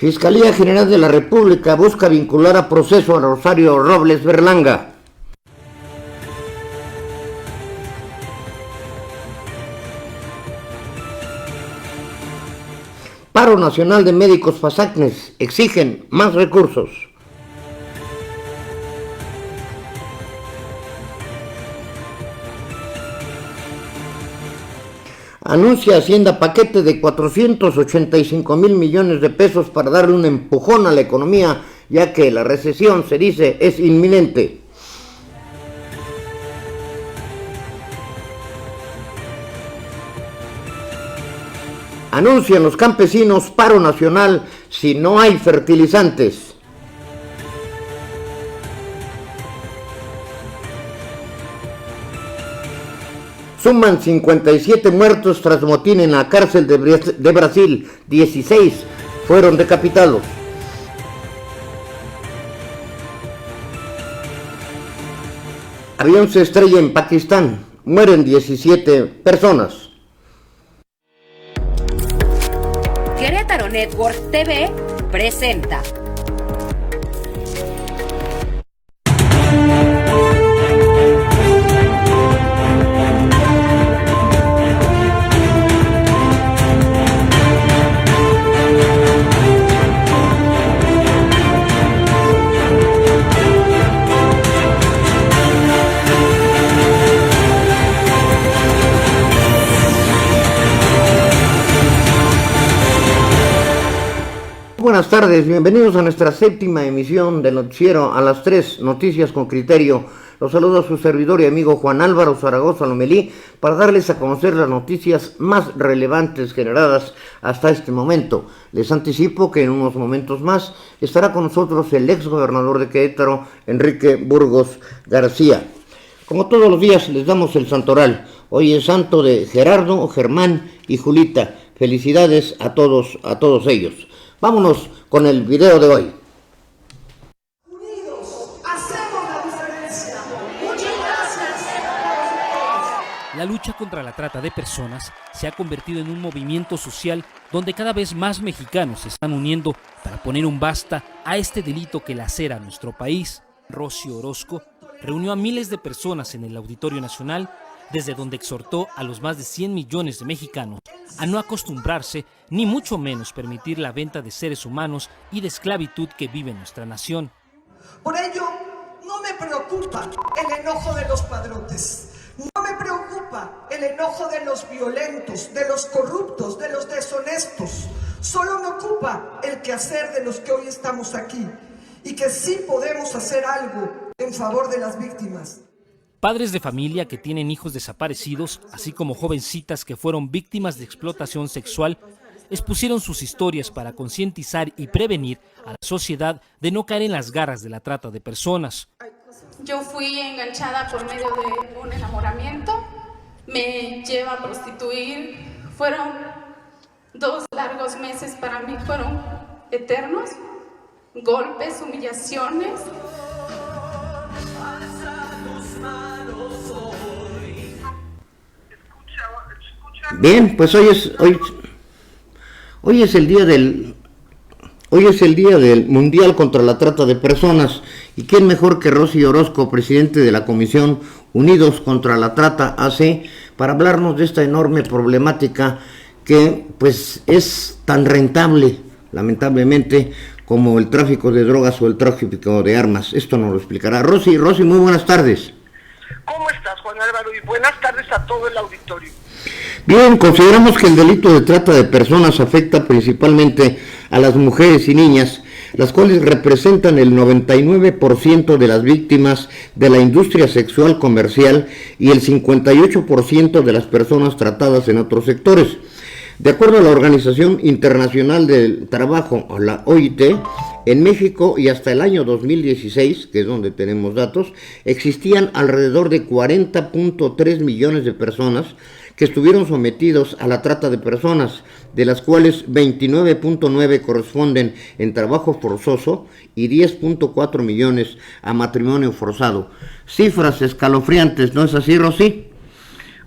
Fiscalía General de la República busca vincular a proceso a Rosario Robles Berlanga. Paro Nacional de Médicos FASACNES exigen más recursos. Anuncia Hacienda paquete de 485,000 millones de pesos para darle un empujón a la economía, ya que la recesión, se dice, es inminente. Anuncian los campesinos paro nacional si no hay fertilizantes. Suman 57 muertos tras motín en la cárcel de Brasil. 16 fueron decapitados. Avión se estrella en Pakistán. Mueren 17 personas. Querétaro Network TV presenta. Buenas tardes, bienvenidos a nuestra séptima emisión del noticiero a las 3, Noticias con Criterio. Los saludo a su servidor y amigo Juan Álvaro Zaragoza Lomelí para darles a conocer las noticias más relevantes generadas hasta este momento. Les anticipo que en unos momentos más estará con nosotros el ex gobernador de Querétaro, Enrique Burgos García. Como todos los días les damos el santoral. Hoy es santo de Gerardo, Germán y Julita. Felicidades a todos ellos. Vámonos con el video de hoy. Unidos, hacemos la diferencia. Muchas gracias. La lucha contra la trata de personas se ha convertido en un movimiento social donde cada vez más mexicanos se están uniendo para poner un basta a este delito que lacera a nuestro país. Rosy Orozco reunió a miles de personas en el Auditorio Nacional, desde donde exhortó a los más de 100 millones de mexicanos a no acostumbrarse, ni mucho menos permitir la venta de seres humanos y de esclavitud que vive nuestra nación. Por ello, no me preocupa el enojo de los padrotes. No me preocupa el enojo de los violentos, de los corruptos, de los deshonestos. Solo me ocupa el quehacer de los que hoy estamos aquí y que sí podemos hacer algo en favor de las víctimas. Padres de familia que tienen hijos desaparecidos, así como jovencitas que fueron víctimas de explotación sexual, expusieron sus historias para concientizar y prevenir a la sociedad de no caer en las garras de la trata de personas. Yo fui enganchada por medio de un enamoramiento, me lleva a prostituir, fueron 2 largos meses para mí, fueron eternos, golpes, humillaciones. Bien, pues hoy es el día del Mundial contra la Trata de Personas, y quién mejor que Rosy Orozco, presidente de la Comisión Unidos contra la Trata AC, para hablarnos de esta enorme problemática que pues es tan rentable, lamentablemente, como el tráfico de drogas o el tráfico de armas. Esto nos lo explicará Rosy. Rosy, muy buenas tardes. ¿Cómo estás, Juan Álvaro? Y buenas tardes a todo el auditorio. Bien, consideramos que el delito de trata de personas afecta principalmente a las mujeres y niñas, las cuales representan el 99% de las víctimas de la industria sexual comercial y el 58% de las personas tratadas en otros sectores. De acuerdo a la Organización Internacional del Trabajo, la OIT, en México y hasta el año 2016, que es donde tenemos datos, existían alrededor de 40.3 millones de personas que estuvieron sometidos a la trata de personas, de las cuales 29.9 corresponden en trabajo forzoso y 10.4 millones a matrimonio forzado. Cifras escalofriantes, ¿no es así, Rosy?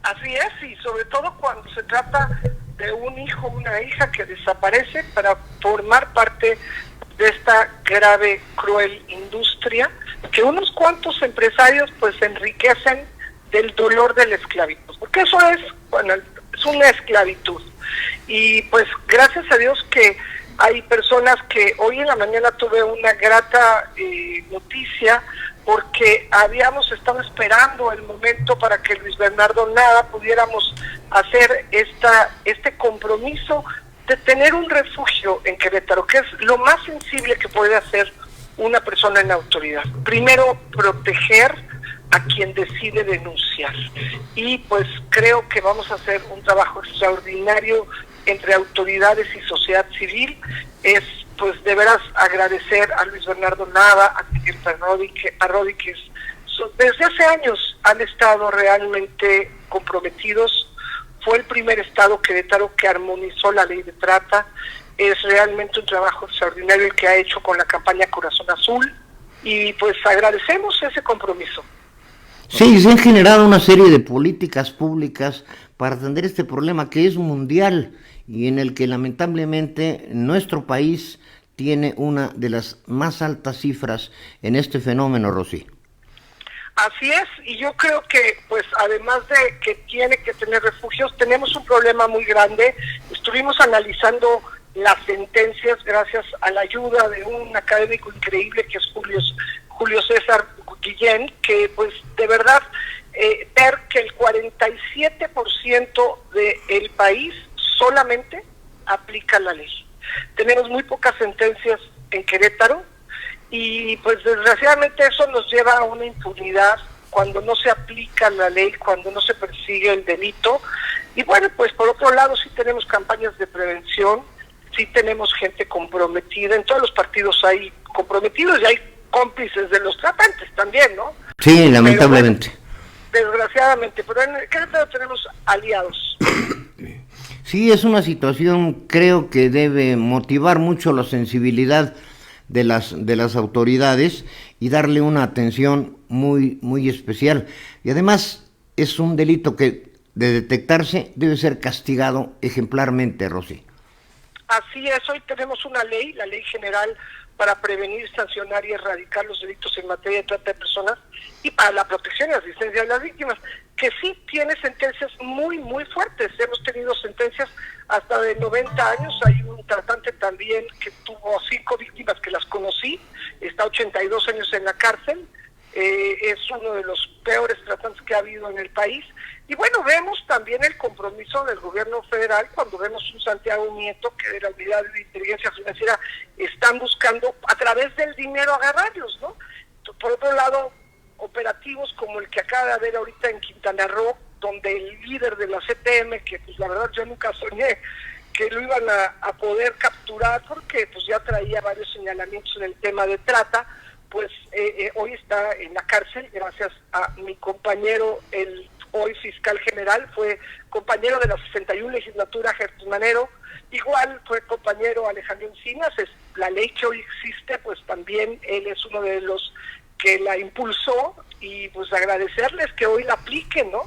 Así es, y sobre todo cuando se trata de un hijo, una hija que desaparece para formar parte de esta grave, cruel industria que unos cuantos empresarios pues se enriquecen del dolor de la esclavitud, porque eso es, bueno, es una esclavitud. Y pues gracias a Dios que hay personas que hoy en la mañana tuve una grata noticia, porque habíamos estado esperando el momento para que Luis Bernardo Nava pudiéramos hacer este compromiso de tener un refugio en Querétaro, que es lo más sensible que puede hacer una persona en autoridad. Primero, proteger a quien decide denunciar. Y pues creo que vamos a hacer un trabajo extraordinario entre autoridades y sociedad civil. Es pues de veras agradecer a Luis Bernardo Nava, a Miguel Parodi, que desde hace años han estado realmente comprometidos. Fue el primer estado, Querétaro, que armonizó la ley de trata. Es realmente un trabajo extraordinario el que ha hecho con la campaña Corazón Azul, y pues agradecemos ese compromiso. Sí, se han generado una serie de políticas públicas para atender este problema que es mundial y en el que lamentablemente nuestro país tiene una de las más altas cifras en este fenómeno, Rosy. Así es, y yo creo que pues además de que tiene que tener refugios, tenemos un problema muy grande. Estuvimos analizando las sentencias gracias a la ayuda de un académico increíble que es Julio César Guillén, que pues de verdad ver que el 47% del país solamente aplica la ley. Tenemos muy pocas sentencias en Querétaro y pues desgraciadamente eso nos lleva a una impunidad cuando no se aplica la ley, cuando no se persigue el delito. Y bueno, pues por otro lado sí tenemos campañas de prevención, sí tenemos gente comprometida, en todos los partidos hay comprometidos y hay cómplices de los tratantes también, ¿no? Sí, lamentablemente. Pero, desgraciadamente, pero en Querétaro tenemos aliados. Sí, es una situación, creo que debe motivar mucho la sensibilidad de las autoridades y darle una atención muy, muy especial. Y además es un delito que, de detectarse, debe ser castigado ejemplarmente, Rosy. Así es, hoy tenemos una ley, la Ley General para prevenir, sancionar y erradicar los delitos en materia de trata de personas y para la protección y asistencia de las víctimas, que sí tiene sentencias muy, muy fuertes. Hemos tenido sentencias hasta de 90 años. Hay un tratante también que tuvo 5 víctimas que las conocí, está 82 años en la cárcel. Es uno de los peores tratantes que ha habido en el país. Y bueno, vemos también el compromiso del gobierno federal cuando vemos un Santiago Nieto que de la Unidad de Inteligencia Financiera están buscando a través del dinero agarrarlos, ¿no? Por otro lado, operativos como el que acaba de haber ahorita en Quintana Roo, donde el líder de la CTM, que pues la verdad yo nunca soñé que lo iban a poder capturar porque pues ya traía varios señalamientos en el tema de trata, pues hoy está en la cárcel gracias a mi compañero, el hoy fiscal general, fue compañero de la 61 legislatura, Gertz Manero, igual fue compañero Alejandro Encinas. Es la ley que hoy existe, pues también él es uno de los que la impulsó y pues agradecerles que hoy la apliquen, ¿no?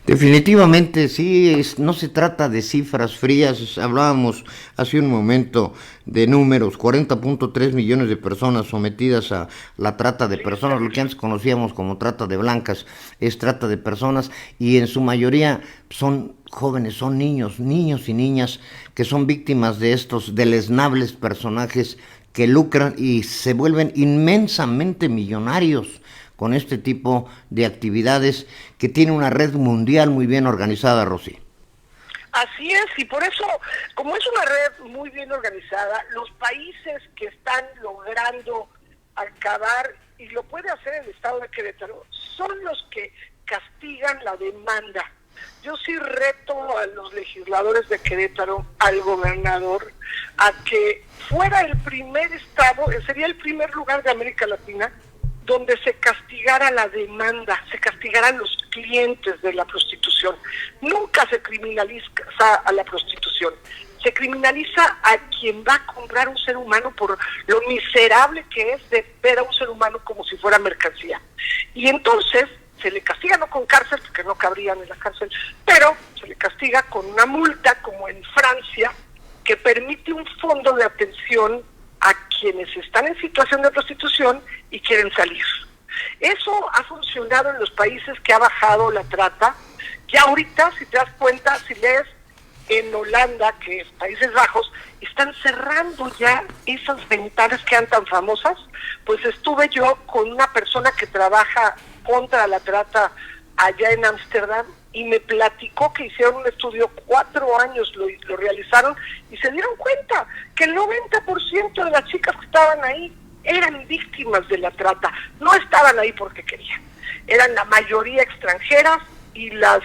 Definitivamente sí, no se trata de cifras frías. Hablábamos hace un momento de números, 40.3 millones de personas sometidas a la trata de personas, lo que antes conocíamos como trata de blancas, es trata de personas, y en su mayoría son jóvenes, son niños y niñas que son víctimas de estos deleznables personajes que lucran y se vuelven inmensamente millonarios con este tipo de actividades que tiene una red mundial muy bien organizada, Rosy. Así es, y por eso, como es una red muy bien organizada, los países que están logrando acabar, y lo puede hacer el Estado de Querétaro, son los que castigan la demanda. Yo sí reto a los legisladores de Querétaro, al gobernador, a que fuera el primer estado, sería el primer lugar de América Latina donde se castigara la demanda, se castigaran los clientes de la prostitución. Nunca se criminaliza a la prostitución, se criminaliza a quien va a comprar un ser humano por lo miserable que es de ver a un ser humano como si fuera mercancía. Y entonces se le castiga no con cárcel, porque no cabrían en la cárcel, pero se le castiga con una multa, como en Francia, que permite un fondo de atención a quienes están en situación de prostitución y quieren salir. Eso ha funcionado en los países que ha bajado la trata. Ya ahorita, si te das cuenta, si lees en Holanda, que es Países Bajos, están cerrando ya esas ventanas que eran tan famosas. Pues estuve yo con una persona que trabaja contra la trata allá en Ámsterdam y me platicó que hicieron un estudio, 4 años lo realizaron y se dieron cuenta que el 90% de las chicas que estaban ahí eran víctimas de la trata, no estaban ahí porque querían, eran la mayoría extranjeras y las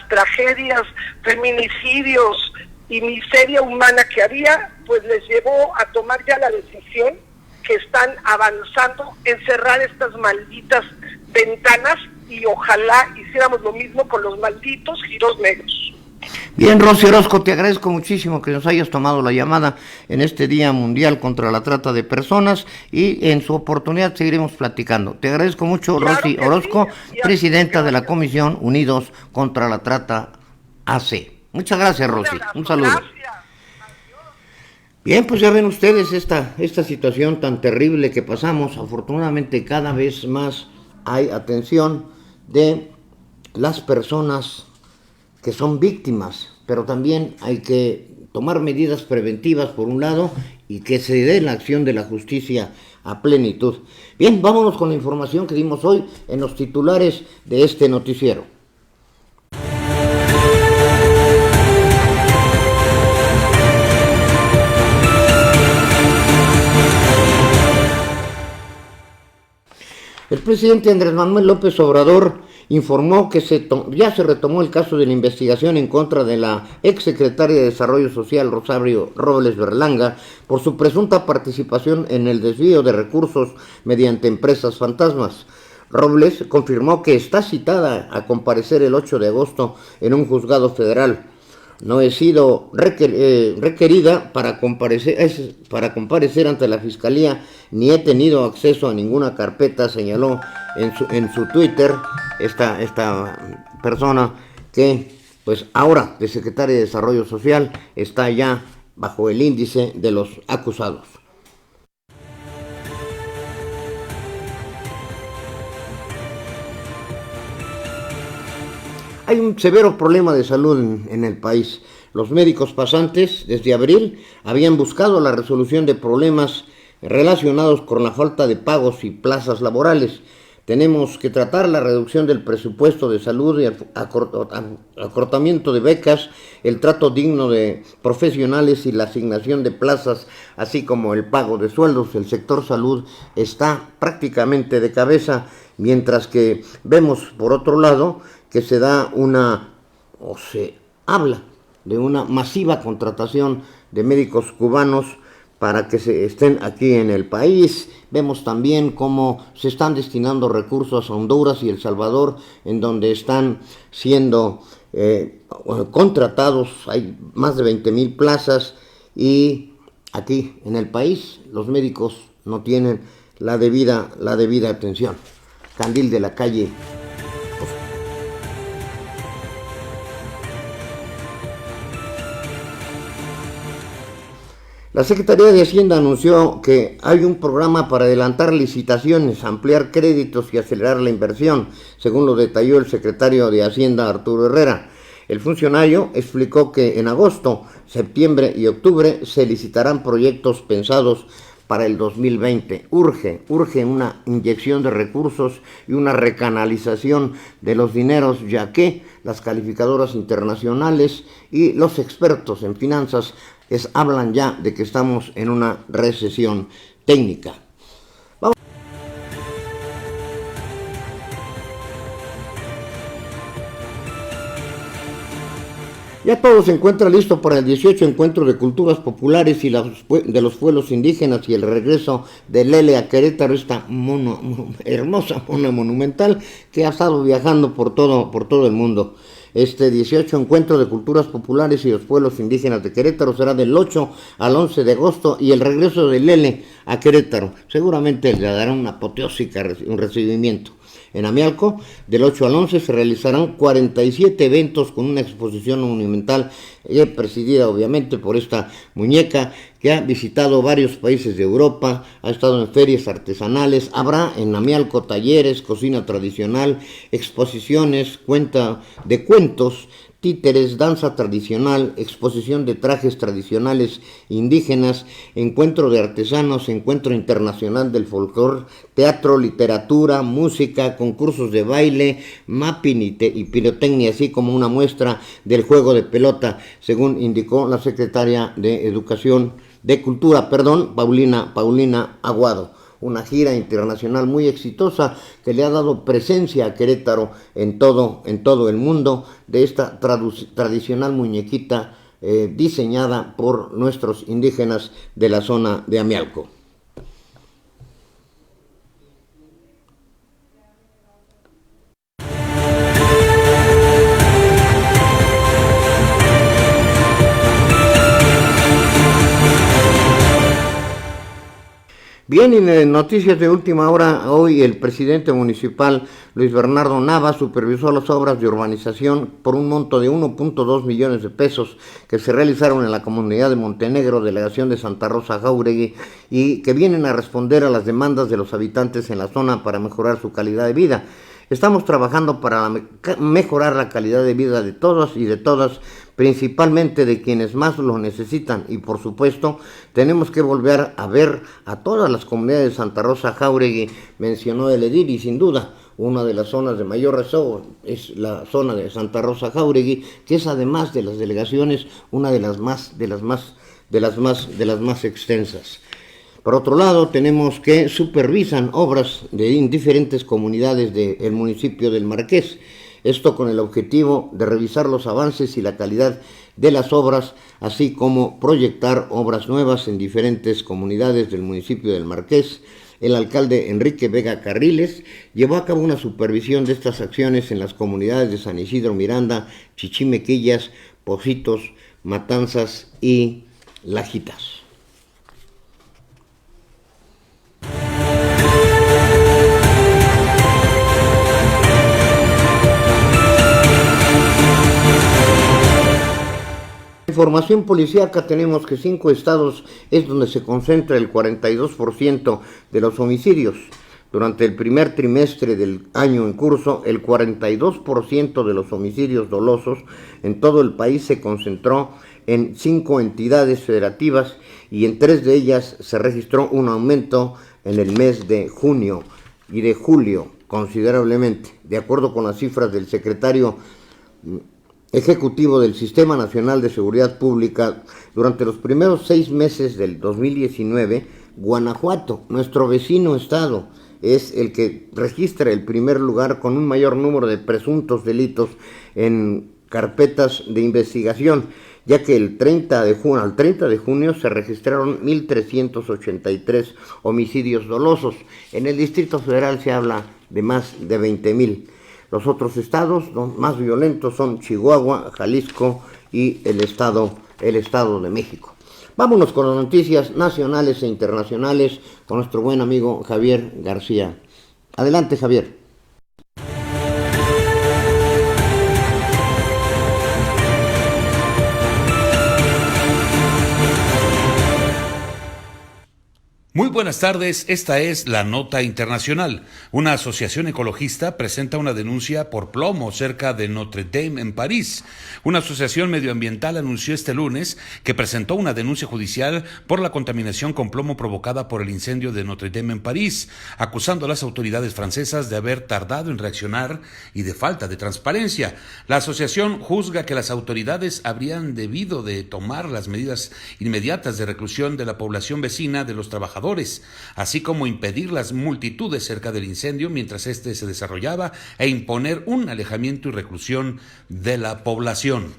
tragedias, feminicidios y miseria humana que había, pues les llevó a tomar ya la decisión que están avanzando en cerrar estas malditas ventanas y ojalá hiciéramos lo mismo con los malditos giros negros. Bien, Rosy Orozco, te agradezco muchísimo que nos hayas tomado la llamada en este Día Mundial contra la Trata de Personas y en su oportunidad seguiremos platicando. Te agradezco mucho, claro, Rosy Orozco, sí, presidenta de la Comisión Unidos contra la Trata AC. Muchas gracias, Rosy. Un saludo. Gracias. Bien, pues ya ven ustedes esta situación tan terrible que pasamos. Afortunadamente cada vez más hay atención de las personas que son víctimas, pero también hay que tomar medidas preventivas por un lado y que se dé la acción de la justicia a plenitud. Bien, vámonos con la información que dimos hoy en los titulares de este noticiero. El presidente Andrés Manuel López Obrador informó que ya se retomó el caso de la investigación en contra de la exsecretaria de Desarrollo Social Rosario Robles Berlanga por su presunta participación en el desvío de recursos mediante empresas fantasmas. Robles confirmó que está citada a comparecer el 8 de agosto en un juzgado federal. No he sido requerida para comparecer ante la Fiscalía, ni he tenido acceso a ninguna carpeta, señaló en su Twitter esta persona que pues ahora de secretaria de Desarrollo Social está ya bajo el índice de los acusados. Hay un severo problema de salud en el país. Los médicos pasantes desde abril habían buscado la resolución de problemas relacionados con la falta de pagos y plazas laborales. Tenemos que tratar la reducción del presupuesto de salud y acortamiento de becas, el trato digno de profesionales y la asignación de plazas, así como el pago de sueldos. El sector salud está prácticamente de cabeza, mientras que vemos por otro lado que se habla de una masiva contratación de médicos cubanos para que estén aquí en el país. Vemos también cómo se están destinando recursos a Honduras y El Salvador, en donde están siendo contratados. Hay más de 20,000 plazas y aquí en el país los médicos no tienen la debida atención. Candil de la Calle. La Secretaría de Hacienda anunció que hay un programa para adelantar licitaciones, ampliar créditos y acelerar la inversión, según lo detalló el secretario de Hacienda, Arturo Herrera. El funcionario explicó que en agosto, septiembre y octubre se licitarán proyectos pensados para el 2020. Urge una inyección de recursos y una recanalización de los dineros, ya que las calificadoras internacionales y los expertos en finanzas hablan ya de que estamos en una recesión técnica. Ya todo se encuentra listo para el 18 Encuentro de Culturas Populares y de los Pueblos Indígenas y el regreso de Lele a Querétaro, esta hermosa mona monumental que ha estado viajando por todo el mundo. Este 18 Encuentro de Culturas Populares y los Pueblos Indígenas de Querétaro será del 8 al 11 de agosto y el regreso de Lele a Querétaro seguramente le dará una apoteósica un recibimiento. En Amialco, del 8 al 11, se realizarán 47 eventos con una exposición monumental presidida obviamente por esta muñeca que ha visitado varios países de Europa, ha estado en ferias artesanales. Habrá en Amialco talleres, cocina tradicional, exposiciones, cuenta de cuentos, títeres, danza tradicional, exposición de trajes tradicionales indígenas, encuentro de artesanos, encuentro internacional del folclore, teatro, literatura, música, concursos de baile, mapping y pirotecnia, así como una muestra del juego de pelota, según indicó la secretaria de Paulina Aguado. Una gira internacional muy exitosa que le ha dado presencia a Querétaro en todo el mundo de esta tradicional muñequita diseñada por nuestros indígenas de la zona de Amialco. Bien, y en noticias de última hora, hoy el presidente municipal Luis Bernardo Nava supervisó las obras de urbanización por un monto de 1.2 millones de pesos que se realizaron en la comunidad de Montenegro, delegación de Santa Rosa Jáuregui, y que vienen a responder a las demandas de los habitantes en la zona para mejorar su calidad de vida. Estamos trabajando para mejorar la calidad de vida de todos y de todas, principalmente de quienes más lo necesitan, y por supuesto tenemos que volver a ver a todas las comunidades de Santa Rosa Jáuregui, mencionó el edil, y sin duda una de las zonas de mayor rezago es la zona de Santa Rosa Jáuregui, que es además de las delegaciones una de las más extensas. Por otro lado, tenemos que supervisan obras de diferentes comunidades del municipio del Marqués, esto con el objetivo de revisar los avances y la calidad de las obras, así como proyectar obras nuevas en diferentes comunidades del municipio del Marqués. El alcalde Enrique Vega Carriles llevó a cabo una supervisión de estas acciones en las comunidades de San Isidro Miranda, Chichimequillas, Pocitos, Matanzas y Lajitas. Información policíaca, tenemos que 5 estados es donde se concentra el 42% de los homicidios. Durante el primer trimestre del año en curso, el 42% de los homicidios dolosos en todo el país se concentró en 5 entidades federativas, y en 3 de ellas se registró un aumento en el mes de junio y de julio considerablemente. De acuerdo con las cifras del secretario ejecutivo del Sistema Nacional de Seguridad Pública, durante los primeros 6 meses del 2019, Guanajuato, nuestro vecino estado, es el que registra el primer lugar con un mayor número de presuntos delitos en carpetas de investigación, ya que al 30 de junio se registraron 1,383 homicidios dolosos. En el Distrito Federal se habla de más de 20,000. Los otros estados más violentos son Chihuahua, Jalisco y el Estado de México. Vámonos con las noticias nacionales e internacionales con nuestro buen amigo Javier García. Adelante, Javier. Muy buenas tardes, esta es la nota internacional. Una asociación ecologista presenta una denuncia por plomo cerca de Notre Dame en París. Una asociación medioambiental anunció este lunes que presentó una denuncia judicial por la contaminación con plomo provocada por el incendio de Notre Dame en París, acusando a las autoridades francesas de haber tardado en reaccionar y de falta de transparencia. La asociación juzga que las autoridades habrían debido de tomar las medidas inmediatas de reclusión de la población vecina de los trabajadores, así como impedir las multitudes cerca del incendio mientras este se desarrollaba e imponer un alejamiento y reclusión de la población.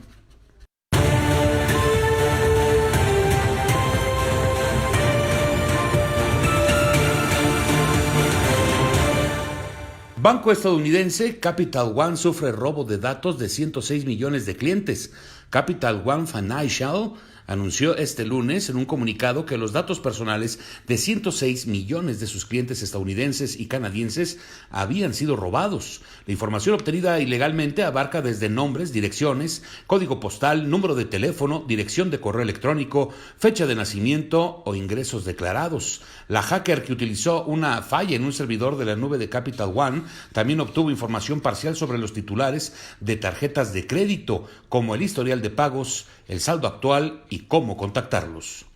Banco estadounidense Capital One sufre robo de datos de 106 millones de clientes. Capital One Financial anunció este lunes en un comunicado que los datos personales de 106 millones de sus clientes estadounidenses y canadienses habían sido robados. La información obtenida ilegalmente abarca desde nombres, direcciones, código postal, número de teléfono, dirección de correo electrónico, fecha de nacimiento o ingresos declarados. La hacker, que utilizó una falla en un servidor de la nube de Capital One, también obtuvo información parcial sobre los titulares de tarjetas de crédito, como el historial de pagos, el saldo actual y cómo contactarlos.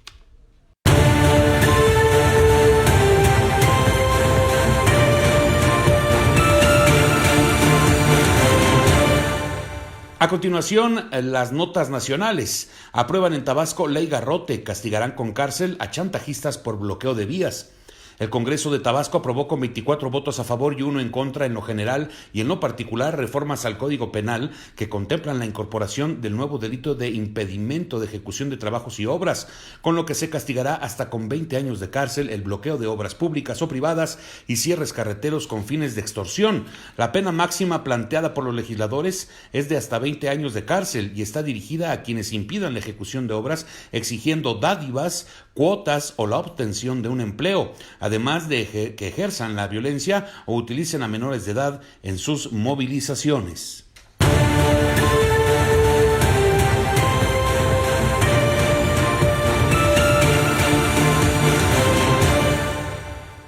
A continuación, las notas nacionales. Aprueban en Tabasco ley garrote, castigarán con cárcel a chantajistas por bloqueo de vías. El Congreso de Tabasco aprobó con 24 votos a favor y 1 en contra en lo general y en lo particular reformas al Código Penal que contemplan la incorporación del nuevo delito de impedimento de ejecución de trabajos y obras, con lo que se castigará hasta con 20 años de cárcel el bloqueo de obras públicas o privadas y cierres carreteros con fines de extorsión. La pena máxima planteada por los legisladores es de hasta 20 años de cárcel y está dirigida a quienes impidan la ejecución de obras exigiendo dádivas, cuotas o la obtención de un empleo, además de que ejerzan la violencia o utilicen a menores de edad en sus movilizaciones.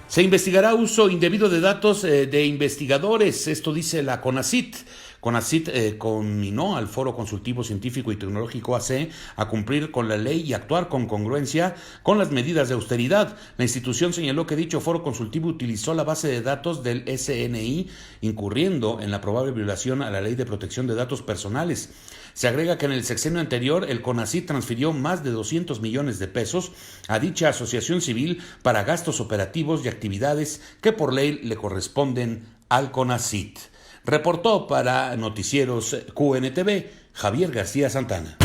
Se investigará uso indebido de datos de investigadores, esto dice la CONACYT. CONACYT conminó al Foro Consultivo Científico y Tecnológico AC a cumplir con la ley y actuar con congruencia con las medidas de austeridad. La institución señaló que dicho foro consultivo utilizó la base de datos del SNI, incurriendo en la probable violación a la Ley de Protección de Datos Personales. Se agrega que en el sexenio anterior el CONACYT transfirió más de 200 millones de pesos a dicha asociación civil para gastos operativos y actividades que por ley le corresponden al CONACYT. Reportó para Noticieros QNTV Javier García Santana.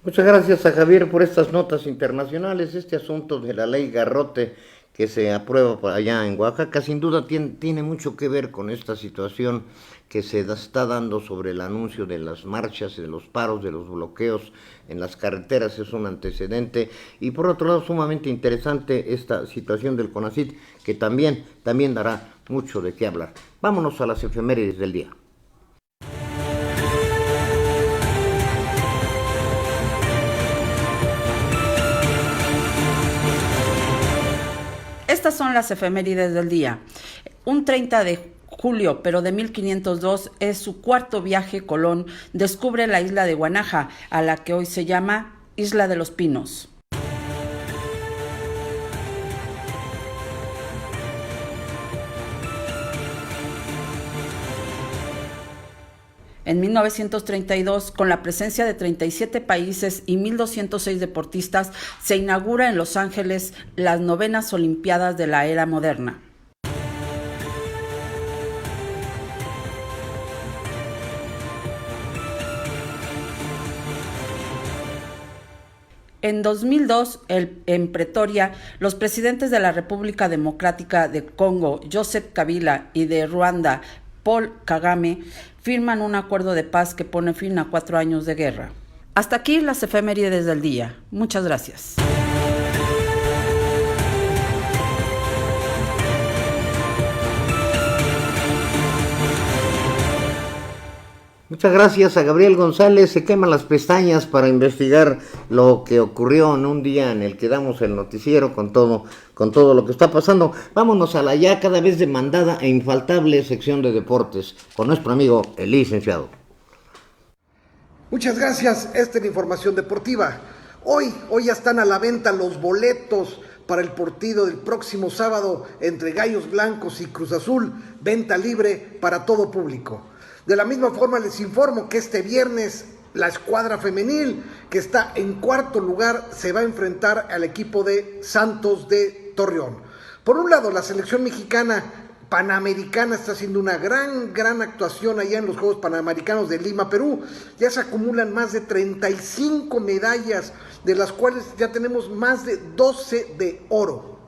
Muchas gracias a Javier por estas notas internacionales. Este asunto de la ley Garrote que se aprueba por allá en Oaxaca sin duda tiene mucho que ver con esta situación que se está dando sobre el anuncio de las marchas, de los paros, de los bloqueos en las carreteras. Es un antecedente y por otro lado sumamente interesante esta situación del CONACYT que también dará mucho de qué hablar. Vámonos a las efemérides del día. Estas son las efemérides del día. Un 30 de julio, pero de 1502, es su cuarto viaje. Colón descubre la isla de Guanaja, a la que hoy se llama Isla de los Pinos. En 1932, con la presencia de 37 países y 1.206 deportistas, se inaugura en Los Ángeles las 9ª Olimpiadas de la era moderna. En 2002, en Pretoria, los presidentes de la República Democrática de Congo, Joseph Kabila, y de Ruanda, Paul Kagame, firman un acuerdo de paz que pone fin a 4 años de guerra. Hasta aquí las efemérides del día. Muchas gracias. Muchas gracias a Gabriel González. Se queman las pestañas para investigar lo que ocurrió en un día en el que damos el noticiero con todo lo que está pasando. Vámonos a la ya cada vez demandada e infaltable sección de deportes con nuestro amigo el licenciado. Muchas gracias. Esta es la información deportiva. Hoy ya están a la venta los boletos para el partido del próximo sábado entre Gallos Blancos y Cruz Azul. Venta libre para todo público. De la misma forma les informo que este viernes la escuadra femenil, que está en cuarto lugar, se va a enfrentar al equipo de Santos de Torreón. Por un lado, la selección mexicana panamericana está haciendo una gran actuación allá en los Juegos Panamericanos de Lima, Perú. Ya se acumulan más de 35 medallas, de las cuales ya tenemos más de 12 de oro.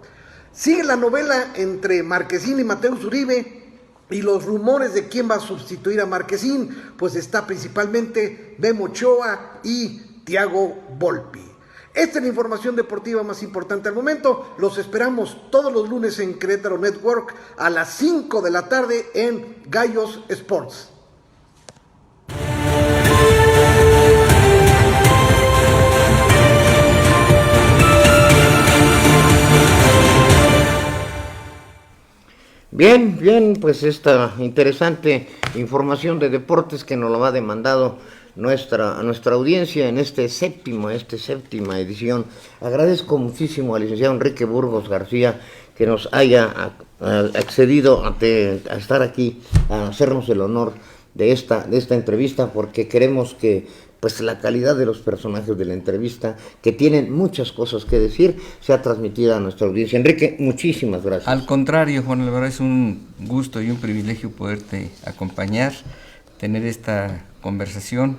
Sigue la novela entre Marquesín y Mateus Uribe y los rumores de quién va a sustituir a Marquesín, pues está principalmente Memo Ochoa y Thiago Volpi. Esta es la información deportiva más importante al momento. Los esperamos todos los lunes en Querétaro Network a las 5 de la tarde en Gallos Sports. Bien, pues esta interesante información de deportes que nos lo ha demandado nuestra audiencia en esta séptima edición. Agradezco muchísimo al licenciado Enrique Burgos García que nos haya accedido a estar aquí, a hacernos el honor de esta entrevista, porque queremos que pues la calidad de los personajes de la entrevista, que tienen muchas cosas que decir, sea transmitida a nuestra audiencia. Enrique, muchísimas gracias. Al contrario, Juan Álvaro, es un gusto y un privilegio poderte acompañar, tener esta conversación,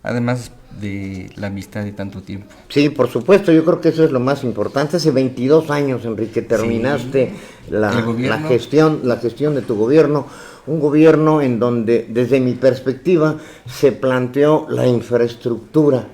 además de la amistad de tanto tiempo. Sí, por supuesto, yo creo que eso es lo más importante. Hace 22 años, Enrique, terminaste la gestión de tu gobierno, un gobierno en donde, desde mi perspectiva, se planteó la infraestructura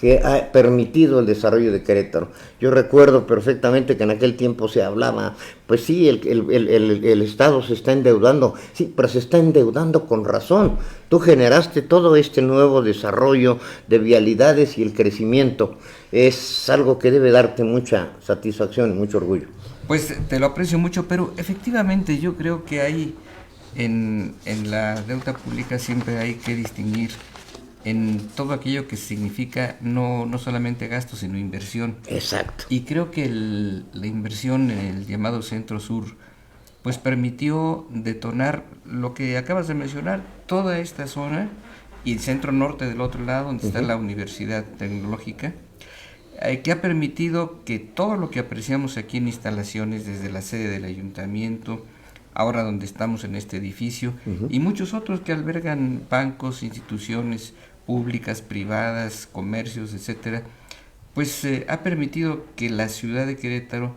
que ha permitido el desarrollo de Querétaro. Yo recuerdo perfectamente que en aquel tiempo se hablaba, pues sí, el Estado se está endeudando, sí, pero se está endeudando con razón. Tú generaste todo este nuevo desarrollo de vialidades y el crecimiento. Es algo que debe darte mucha satisfacción y mucho orgullo. Pues te lo aprecio mucho, pero efectivamente yo creo que hay en la deuda pública siempre hay que distinguir en todo aquello que significa no solamente gasto, sino inversión. Exacto. Y creo que la inversión en el llamado Centro Sur pues permitió detonar lo que acabas de mencionar, toda esta zona, y el Centro Norte del otro lado, donde está la Universidad Tecnológica, que ha permitido que todo lo que apreciamos aquí en instalaciones, desde la sede del ayuntamiento, ahora donde estamos en este edificio, y muchos otros que albergan bancos, instituciones públicas, privadas, comercios, etcétera, pues ha permitido que la ciudad de Querétaro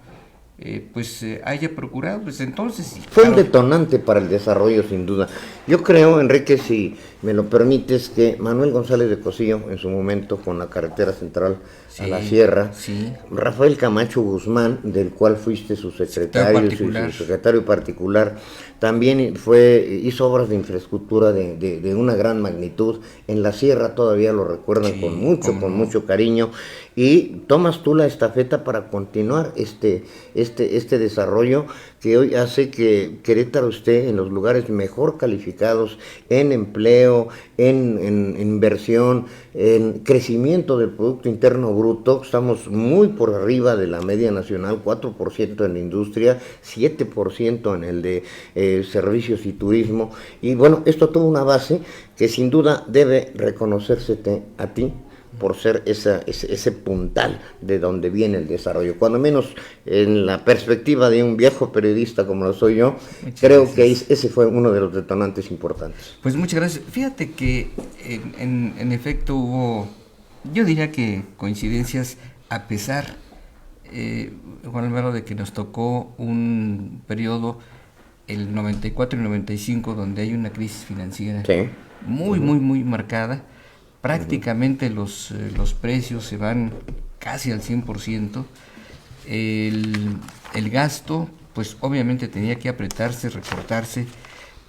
haya procurado, pues entonces... Fue un detonante para el desarrollo, sin duda. Yo creo, Enrique, si me lo permites, que Manuel González de Cosío, en su momento, con la carretera central a la sierra, Rafael Camacho Guzmán, del cual fuiste su secretario, su secretario particular, también hizo obras de infraestructura de una gran magnitud. En la sierra todavía lo recuerdan con mucho cariño, y tomas tú la estafeta para continuar este desarrollo que hoy hace que Querétaro esté en los lugares mejor calificados en empleo, en inversión, en crecimiento del Producto Interno Bruto. Estamos muy por arriba de la media nacional, 4% en la industria, 7% en el de servicios y turismo. Y bueno, esto tuvo una base que sin duda debe reconocérsete a ti por ser ese puntal de donde viene el desarrollo. Cuando menos en la perspectiva de un viejo periodista como lo soy yo, creo que ese fue uno de los detonantes importantes. Pues muchas gracias. Fíjate que en efecto hubo, yo diría que coincidencias, a pesar, Juan Álvaro, de que nos tocó un periodo, el 94 y 95, donde hay una crisis financiera muy marcada. Prácticamente los precios se van casi al 100%. El gasto, pues obviamente tenía que apretarse, recortarse,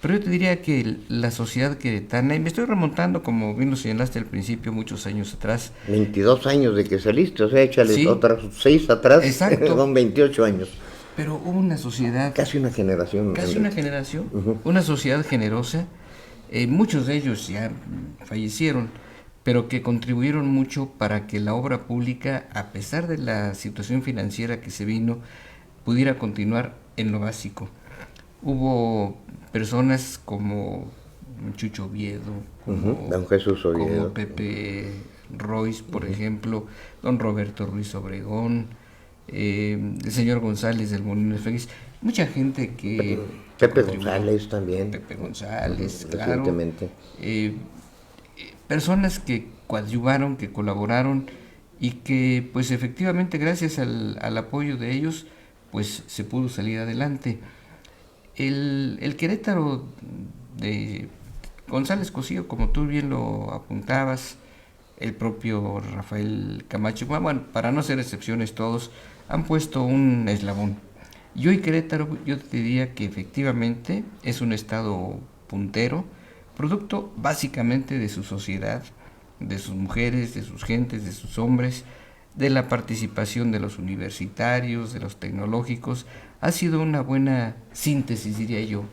pero yo te diría que la sociedad queretana, y me estoy remontando, como bien lo señalaste al principio, muchos años atrás. 22 años de que saliste, o sea, échale otras 6 atrás, son 28 años. Pero hubo una sociedad... Casi una generación. Una sociedad generosa, muchos de ellos ya fallecieron, pero que contribuyeron mucho para que la obra pública, a pesar de la situación financiera que se vino, pudiera continuar en lo básico. Hubo personas como Chucho Oviedo, don Jesús Oviedo, como Pepe Royce, por ejemplo, don Roberto Ruiz Obregón, el señor González del Molino de Félix, mucha gente que... Pepe González también. Pepe González, claro. Personas que coadyuvaron, que colaboraron y que pues efectivamente gracias al apoyo de ellos pues se pudo salir adelante. El Querétaro de González Cosío, como tú bien lo apuntabas, el propio Rafael Camacho, bueno, para no ser excepciones todos, han puesto un eslabón. Y hoy Querétaro, yo te diría que efectivamente es un estado puntero, producto básicamente de su sociedad, de sus mujeres, de sus gentes, de sus hombres, de la participación de los universitarios, de los tecnológicos. Ha sido una buena síntesis, diría yo.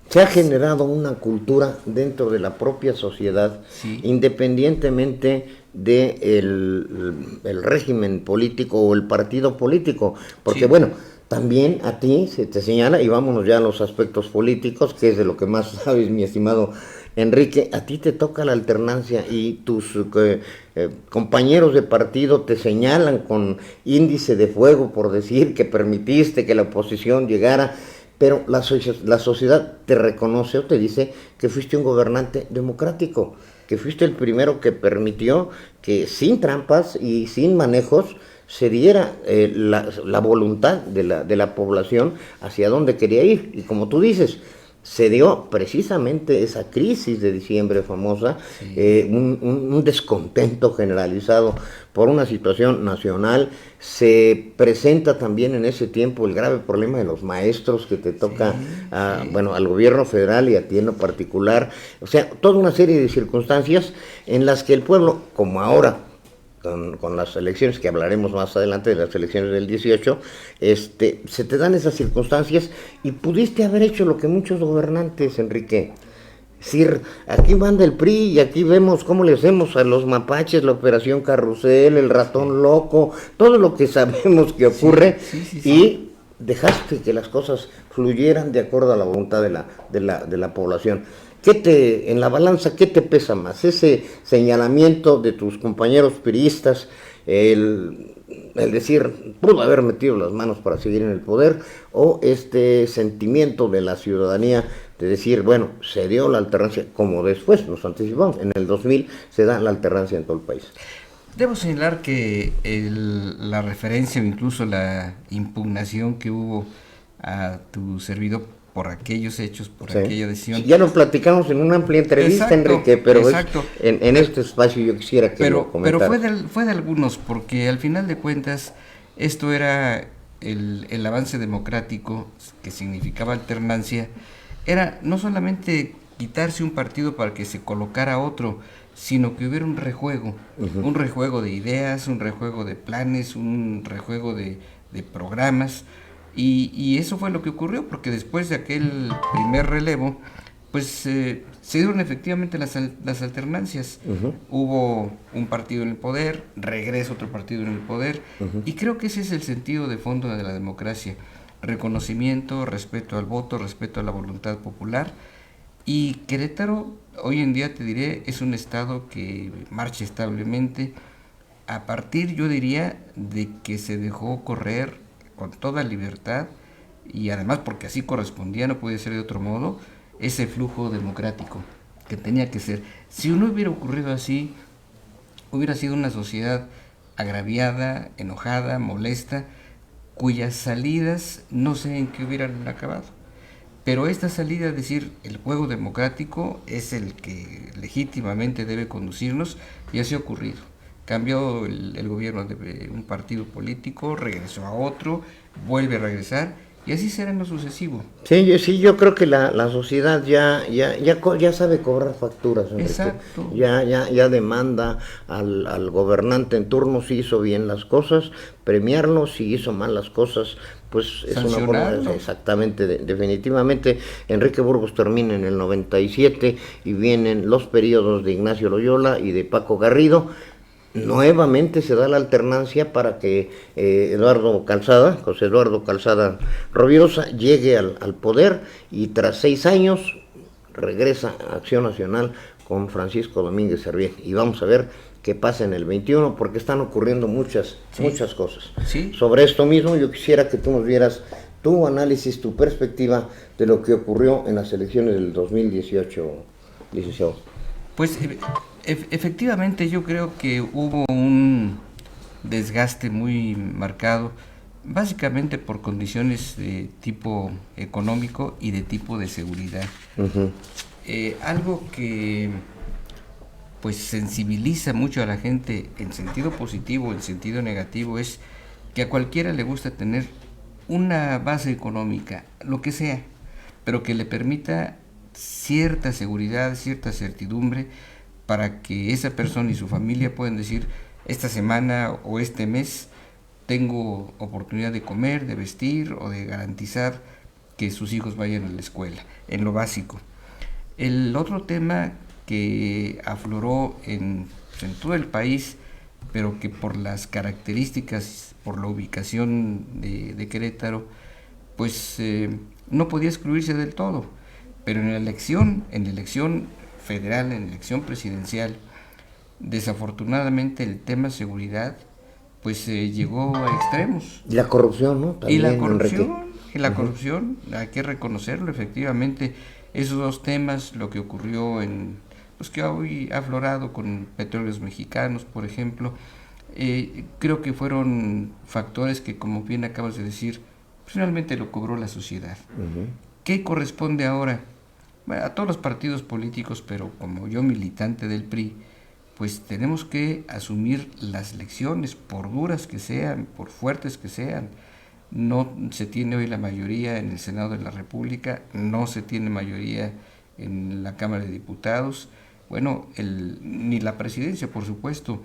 Se ha generado una cultura dentro de la propia sociedad, sí, independientemente del el régimen político o el partido político, porque sí, bueno, también a ti se te señala, y vámonos ya a los aspectos políticos, que es de lo que más sabes, mi estimado Enrique, a ti te toca la alternancia y tus compañeros de partido te señalan con índice de fuego por decir que permitiste que la oposición llegara, pero la sociedad te reconoce o te dice que fuiste un gobernante democrático, que fuiste el primero que permitió que sin trampas y sin manejos se diera la voluntad de la población hacia dónde quería ir. Y como tú dices, se dio precisamente esa crisis de diciembre famosa, sí, un descontento generalizado por una situación nacional. Se presenta también en ese tiempo el grave problema de los maestros que te toca, sí, bueno, al gobierno federal y a ti en lo particular. O sea, toda una serie de circunstancias en las que el pueblo, como ahora, con las elecciones, que hablaremos más adelante de las elecciones del 18, se te dan esas circunstancias y pudiste haber hecho lo que muchos gobernantes, Enrique. Es decir, aquí manda el PRI y aquí vemos cómo le hacemos a los mapaches, la operación Carrusel, el ratón loco, todo lo que sabemos que ocurre, sí, y dejaste que las cosas fluyeran de acuerdo a la voluntad de la población. En la balanza, ¿qué te pesa más? ¿Ese señalamiento de tus compañeros priistas, el decir, pudo haber metido las manos para seguir en el poder, o este sentimiento de la ciudadanía de decir, bueno, se dio la alternancia, como después nos anticipamos, en el 2000 se da la alternancia en todo el país? Debo señalar que la referencia o incluso la impugnación que hubo a tu servidor por aquellos hechos, por sí, aquella decisión. Ya lo platicamos en una amplia entrevista, exacto, Enrique, pero en este espacio yo quisiera que lo comentaras. Pero fue de algunos, porque al final de cuentas esto era el avance democrático que significaba alternancia, era no solamente quitarse un partido para que se colocara otro, sino que hubiera un rejuego, un rejuego de ideas, un rejuego de planes, un rejuego de programas. Y eso fue lo que ocurrió, porque después de aquel primer relevo, pues se dieron efectivamente las alternancias. Hubo un partido en el poder, regresa otro partido en el poder, y creo que ese es el sentido de fondo de la democracia: reconocimiento, respeto al voto, respeto a la voluntad popular. Y Querétaro, hoy en día te diré, es un estado que marcha establemente a partir, yo diría, de que se dejó correr con toda libertad, y además porque así correspondía, no puede ser de otro modo, ese flujo democrático que tenía que ser. Si no hubiera ocurrido así, hubiera sido una sociedad agraviada, enojada, molesta, cuyas salidas no sé en qué hubieran acabado. Pero esta salida, es decir, el juego democrático es el que legítimamente debe conducirnos, y así ha ocurrido. Cambió el gobierno de un partido político, regresó a otro, vuelve a regresar, y así será en lo sucesivo. Sí, yo creo que la sociedad ya sabe cobrar facturas, Enrique. Exacto. Ya demanda al gobernante en turno, si hizo bien las cosas, premiarlo; si hizo mal las cosas, pues es una forma, exactamente, definitivamente. Enrique Burgos termina en el 97 y vienen los periodos de Ignacio Loyola y de Paco Garrido. Nuevamente se da la alternancia para que José Eduardo Calzada Rovirosa llegue al poder, y tras 6 años regresa a Acción Nacional con Francisco Domínguez Servién. Y vamos a ver qué pasa en el 21, porque están ocurriendo muchas cosas. Sí. Sobre esto mismo yo quisiera que tú nos dieras tu análisis, tu perspectiva de lo que ocurrió en las elecciones del 2018, licenciado. Pues efectivamente yo creo que hubo un desgaste muy marcado. básicamente por condiciones de tipo económico y de tipo de seguridad. Algo que pues sensibiliza mucho a la gente en sentido positivo, en sentido negativo, es que a cualquiera le gusta tener una base económica, lo que sea, pero que le permita cierta seguridad, cierta certidumbre, para que esa persona y su familia puedan decir, esta semana o este mes tengo oportunidad de comer, de vestir o de garantizar que sus hijos vayan a la escuela, en lo básico. El otro tema que afloró en todo el país, pero que por las características, por la ubicación de Querétaro, pues no podía excluirse del todo. Pero en la elección federal, en la elección presidencial, desafortunadamente el tema seguridad pues llegó a extremos. Y la corrupción, ¿no? También, y la corrupción, hay que reconocerlo, efectivamente, esos dos temas, lo que ocurrió pues que hoy ha aflorado con Petróleos Mexicanos, por ejemplo, creo que fueron factores que, como bien acabas de decir, finalmente lo cobró la sociedad. ¿Qué corresponde ahora? Bueno, a todos los partidos políticos, pero como yo militante del PRI, pues tenemos que asumir las lecciones, por duras que sean, por fuertes que sean. No se tiene hoy la mayoría en el Senado de la República, no se tiene mayoría en la Cámara de Diputados, bueno, ni la presidencia, por supuesto.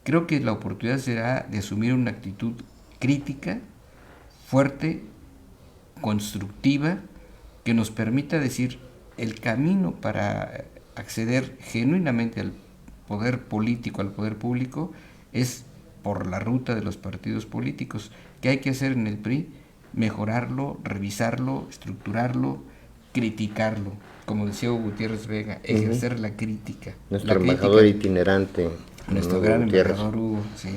Creo que la oportunidad será de asumir una actitud crítica, fuerte, constructiva, que nos permita decir el camino para acceder genuinamente al poder político, al poder público, es por la ruta de los partidos políticos. ¿Qué hay que hacer en el PRI? Mejorarlo, revisarlo, estructurarlo, criticarlo. Como decía Hugo Gutiérrez Vega, ejercer la crítica. Nuestro embajador itinerante. Nuestro gran embajador Hugo, sí.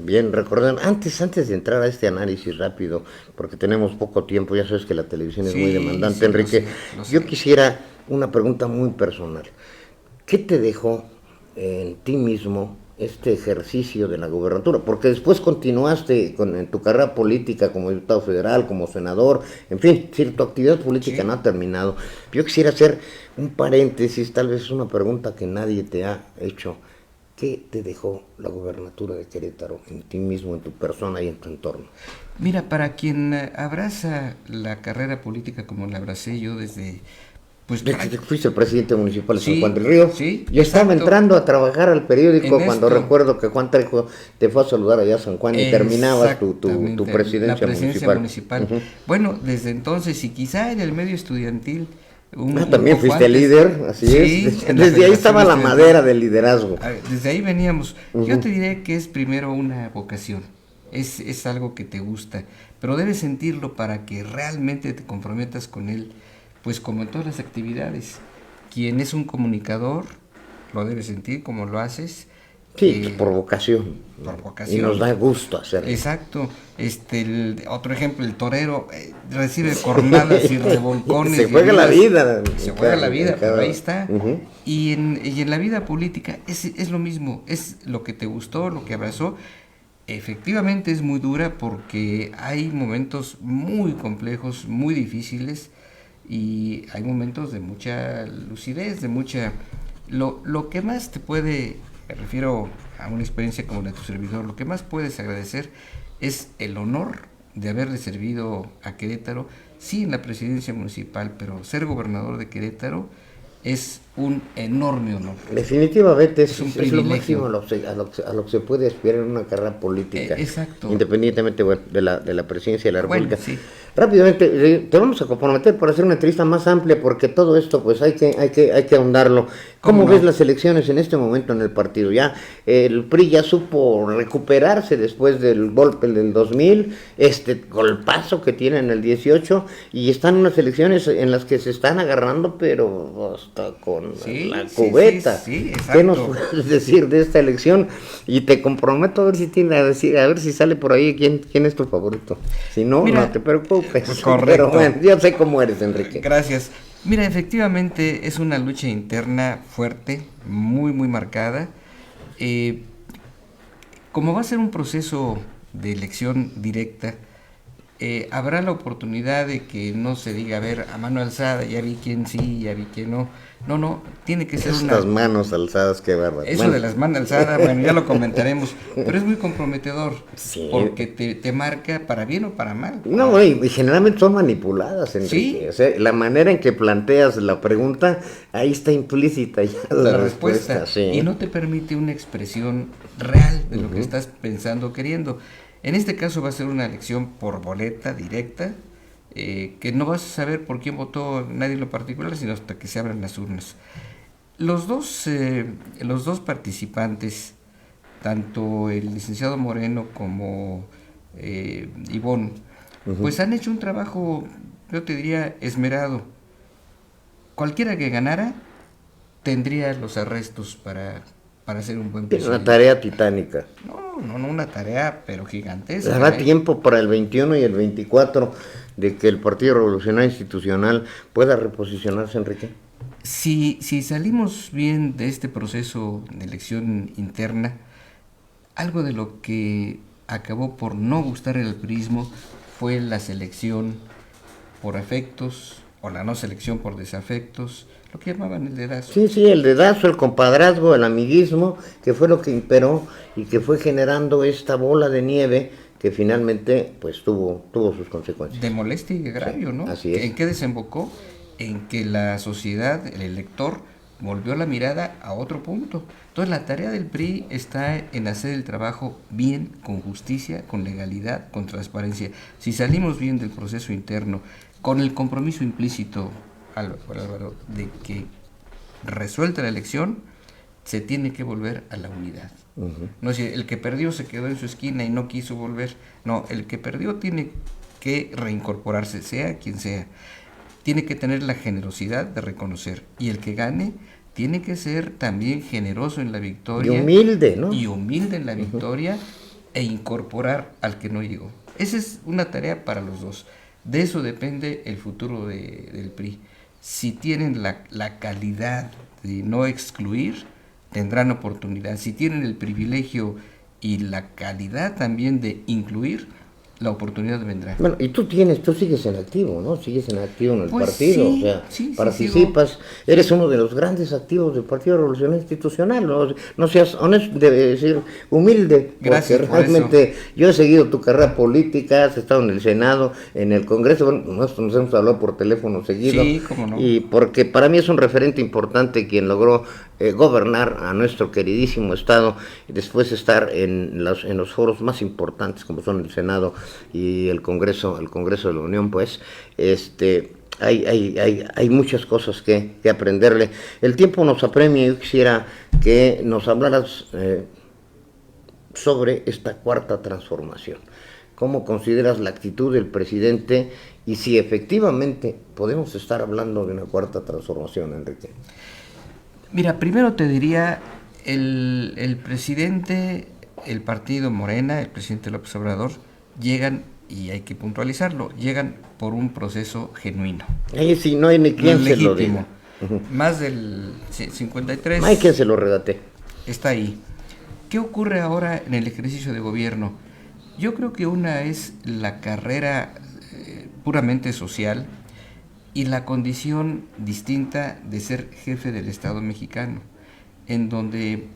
Bien, recordemos, antes de entrar a este análisis rápido, porque tenemos poco tiempo, ya sabes que la televisión es muy demandante, Enrique, lo sé. Yo quisiera una pregunta muy personal. ¿Qué te dejó en ti mismo este ejercicio de la gubernatura? Porque después continuaste en tu carrera política como diputado federal, como senador, en fin, si tu actividad política no ha terminado. Yo quisiera hacer un paréntesis, tal vez es una pregunta que nadie te ha hecho. ¿Qué te dejó la gubernatura de Querétaro en ti mismo, en tu persona y en tu entorno? Mira, para quien abraza la carrera política como la abracé yo desde... Pues fuiste el presidente municipal de San Juan del Río. Sí, yo estaba entrando a trabajar al periódico cuando recuerdo que Juan Trejo te fue a saludar allá a San Juan y terminabas tu presidencia municipal. Bueno, desde entonces, y quizá en el medio estudiantil... también fuiste líder, así es. Desde ahí estaba la madera del liderazgo. Desde ahí veníamos. Yo te diré que es primero una vocación, es algo que te gusta, pero debes sentirlo para que realmente te comprometas con él, pues como en todas las actividades. Quien es un comunicador lo debe sentir como lo haces. Sí, por vocación. Por vocación. Y nos da gusto hacerlo. Exacto. Otro ejemplo, el torero recibe cornadas y revolcones. Se juega la vida. Se juega la vida, pero ahí está. Y en la vida política es lo mismo, es lo que te gustó, lo que abrazó. Efectivamente es muy dura porque hay momentos muy complejos, muy difíciles, y hay momentos de mucha lucidez, de mucha... Lo que más te puede... Me refiero a una experiencia como la de tu servidor, lo que más puedes agradecer es el honor de haberle servido a Querétaro, sí en la presidencia municipal, pero ser gobernador de Querétaro es un enorme honor. Definitivamente es lo máximo a lo que se puede aspirar en una carrera política. Exacto. Independientemente de la presidencia de la República. Bueno, sí. Rápidamente, te vamos a comprometer para hacer una entrevista más amplia, porque todo esto pues hay que ahondarlo. ¿Cómo ves las elecciones en este momento en el partido? Ya el PRI ya supo recuperarse después del golpe del 2000, este golpazo que tiene en el 18, y están unas elecciones en las que se están agarrando, pero hasta con la cubeta. Sí, ¿Qué nos puedes decir de esta elección? Y te comprometo a ver si sale por ahí quién es tu favorito. Si no, mira, no te preocupes. Correcto. Pero bueno, yo sé cómo eres, Enrique. Gracias. Mira, efectivamente es una lucha interna fuerte, muy, muy marcada. Como va a ser un proceso de elección directa, habrá la oportunidad de que no se diga, a ver, a mano alzada, ya vi quién sí, ya vi quién no. No, tiene que ser Estas manos alzadas, qué bárbaro. Eso de las manos alzadas, bueno, ya lo comentaremos, pero es muy comprometedor, sí, porque te marca para bien o para mal. No, y generalmente son manipuladas, Enrique. ¿Sí? O sea, la manera en que planteas la pregunta, ahí está implícita ya la respuesta. Sí. Y no te permite una expresión real de lo que estás pensando o queriendo. En este caso va a ser una elección por boleta directa, que no vas a saber por quién votó nadie en lo particular, sino hasta que se abran las urnas. Los dos participantes, tanto el licenciado Moreno como Ivonne, pues han hecho un trabajo, yo te diría, esmerado. Cualquiera que ganara tendría los arrestos para hacer un buen presidente. Una tarea titánica. No, una tarea, pero gigantesca. Habrá tiempo para el 21 y el 24 de que el Partido Revolucionario Institucional pueda reposicionarse, Enrique. Si salimos bien de este proceso de elección interna, algo de lo que acabó por no gustar el priismo fue la selección por afectos o la no selección por desafectos, lo que llamaban el dedazo. Sí, el dedazo, el compadrazgo, el amiguismo, que fue lo que imperó y que fue generando esta bola de nieve que finalmente pues tuvo sus consecuencias. De molestia y agravio, ¿no? Así es. ¿En qué desembocó? En que la sociedad, el elector, volvió la mirada a otro punto. Entonces la tarea del PRI está en hacer el trabajo bien, con justicia, con legalidad, con transparencia. Si salimos bien del proceso interno, con el compromiso implícito, Álvaro, de que resuelta la elección, se tiene que volver a la unidad. No es decir, el que perdió se quedó en su esquina y no quiso volver. No, el que perdió tiene que reincorporarse, sea quien sea. Tiene que tener la generosidad de reconocer. Y el que gane tiene que ser también generoso en la victoria. Y humilde, ¿no? Y humilde en la victoria e incorporar al que no llegó. Esa es una tarea para los dos. De eso depende el futuro del PRI. Si tienen la calidad de no excluir, tendrán oportunidad. Si tienen el privilegio y la calidad también de incluir, la oportunidad vendrá. Bueno, y tú sigues en activo, ¿no? Sigues en activo en el partido, sí, o sea, sí, participas, sigo. Eres uno de los grandes activos del Partido Revolucionario Institucional, no seas honesto, debe decir humilde, gracias porque realmente yo he seguido tu carrera política, has estado en el Senado, en el Congreso, bueno, nosotros nos hemos hablado por teléfono seguido, sí, cómo no. Y porque para mí es un referente importante quien logró gobernar a nuestro queridísimo estado y después estar en los foros más importantes como son el Senado y el Congreso de la Unión, pues hay muchas cosas que aprenderle. El tiempo nos apremia. Yo quisiera que nos hablaras sobre esta cuarta transformación. ¿Cómo consideras la actitud del presidente y si efectivamente podemos estar hablando de una cuarta transformación, Enrique? Mira, primero te diría, el presidente, el partido Morena, el presidente López Obrador, llegan, y hay que puntualizarlo, llegan por un proceso genuino. Ahí sí, no hay ni quien se lo diga. Más del 53. No hay quien se lo redate. Está ahí. ¿Qué ocurre ahora en el ejercicio de gobierno? Yo creo que una es la carrera puramente social y la condición distinta de ser jefe del Estado mexicano, en donde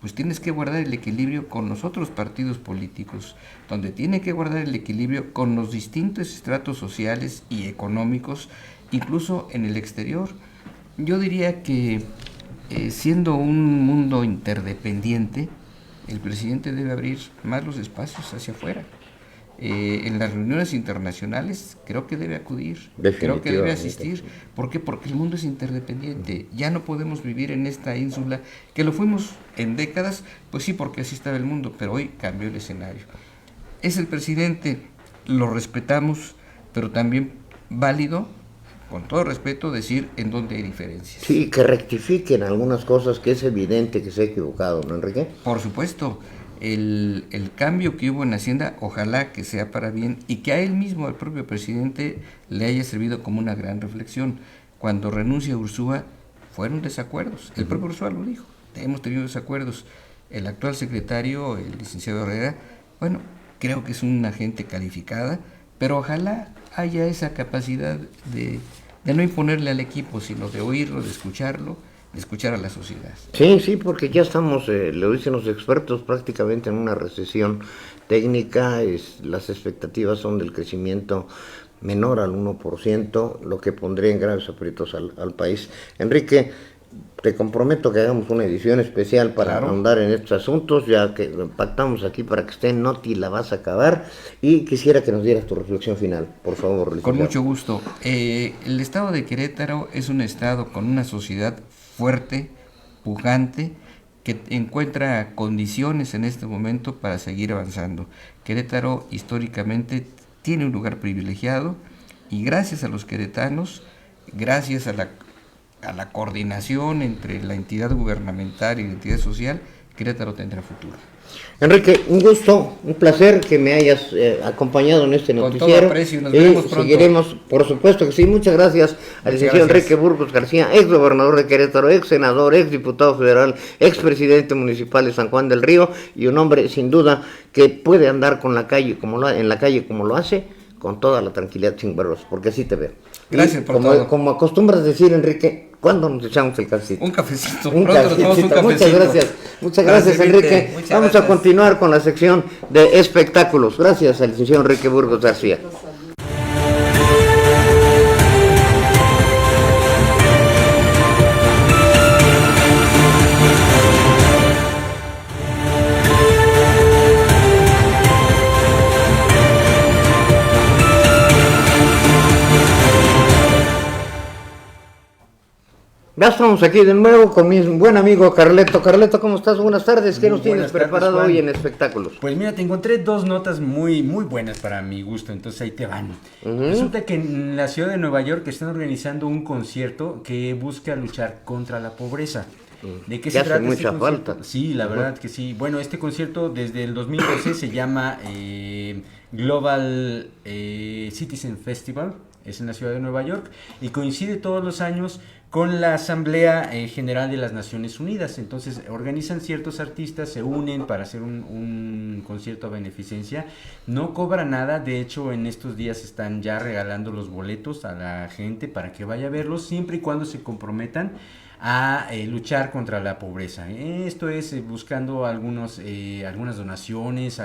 pues tienes que guardar el equilibrio con los otros partidos políticos, donde tiene que guardar el equilibrio con los distintos estratos sociales y económicos, incluso en el exterior. Yo diría que siendo un mundo interdependiente, el presidente debe abrir más los espacios hacia afuera. En las reuniones internacionales creo que debe acudir, creo que debe asistir. ¿Por qué? Porque el mundo es interdependiente. Ya no podemos vivir en esta ínsula, que lo fuimos en décadas, pues sí, porque así estaba el mundo, pero hoy cambió el escenario. Es el presidente, lo respetamos, pero también válido, con todo respeto, decir en dónde hay diferencias. Sí, que rectifiquen algunas cosas que es evidente que se ha equivocado, ¿no, Enrique? Por supuesto. El cambio que hubo en Hacienda, ojalá que sea para bien y que a él mismo, al propio presidente, le haya servido como una gran reflexión. Cuando renuncia Ursúa, fueron desacuerdos. El propio Ursúa lo dijo, hemos tenido desacuerdos. El actual secretario, el licenciado Herrera, bueno, creo que es una gente calificada, pero ojalá haya esa capacidad de no imponerle al equipo, sino de oírlo, de escucharlo, de escuchar a la sociedad. Sí, porque ya estamos, lo dicen los expertos, prácticamente en una recesión técnica. Las expectativas son del crecimiento menor al 1%, lo que pondría en graves aprietos al país. Enrique, te comprometo que hagamos una edición especial para ahondar en estos asuntos, ya que lo pactamos aquí para que esté en Noti, la vas a acabar, y quisiera que nos dieras tu reflexión final, por favor. Licenciado. Con mucho gusto. El estado de Querétaro es un estado con una sociedad fuerte, pujante, que encuentra condiciones en este momento para seguir avanzando. Querétaro históricamente tiene un lugar privilegiado, y gracias a los queretanos, gracias a la coordinación entre la entidad gubernamental y la entidad social, Querétaro tendrá futuro. Enrique, un gusto, un placer que me hayas acompañado en este noticiero. Con todo aprecio, nos veremos pronto. Seguiremos, por supuesto que sí. Muchas gracias al licenciado Enrique Burgos García, ex gobernador de Querétaro, ex senador, ex diputado federal, ex presidente municipal de San Juan del Río, y un hombre sin duda que puede andar en la calle como lo hace, con toda la tranquilidad, sin barros, porque así te veo. Gracias por todo. Como acostumbras decir, Enrique, ¿cuándo nos echamos el cafecito? Un cafecito. Muchas gracias, Enrique. Vamos a continuar con la sección de espectáculos. Gracias al licenciado Enrique Burgos García. Ya estamos aquí de nuevo con mi buen amigo Carleto. Carleto, ¿cómo estás? Buenas tardes. ¿Qué nos tienes preparado hoy en espectáculos? Pues mira, te encontré dos notas muy buenas para mi gusto, entonces ahí te van. Resulta que en la ciudad de Nueva York están organizando un concierto que busca luchar contra la pobreza. ¿De qué se trata hace mucha falta? Sí, la verdad que sí. Bueno, este concierto desde el 2012 se llama Global Citizen Festival, es en la ciudad de Nueva York, y coincide todos los años con la Asamblea General de las Naciones Unidas. Entonces organizan ciertos artistas, se unen para hacer un concierto a beneficencia, no cobra nada, de hecho en estos días están ya regalando los boletos a la gente para que vaya a verlos, siempre y cuando se comprometan a luchar contra la pobreza. Esto es buscando algunas donaciones,